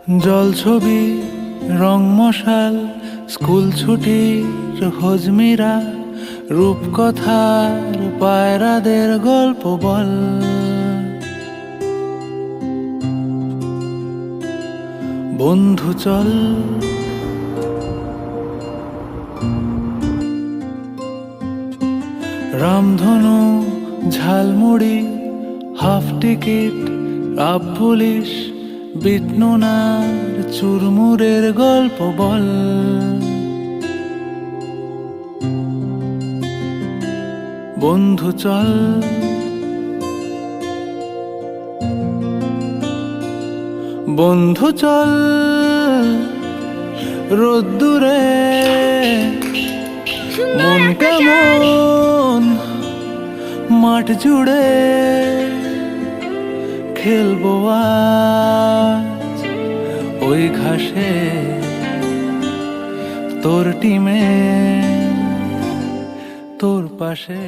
জল ছবি রং মশাল স্কুল ছুটির হজমিরা রূপকথার পায়রাদের গল্প বল। বন্ধু চল রামধনু ঝালমুড়ি হাফ টিকিট আপ পুলিশ বিটনুনার চুরমুরের গল্প বল। বন্ধু চল বন্ধু চল রোদ্দুরে মন কেমন মাঠ জুড়ে খেলবো আজ ওই ঘাসে তোর টিমে তোর পাশে।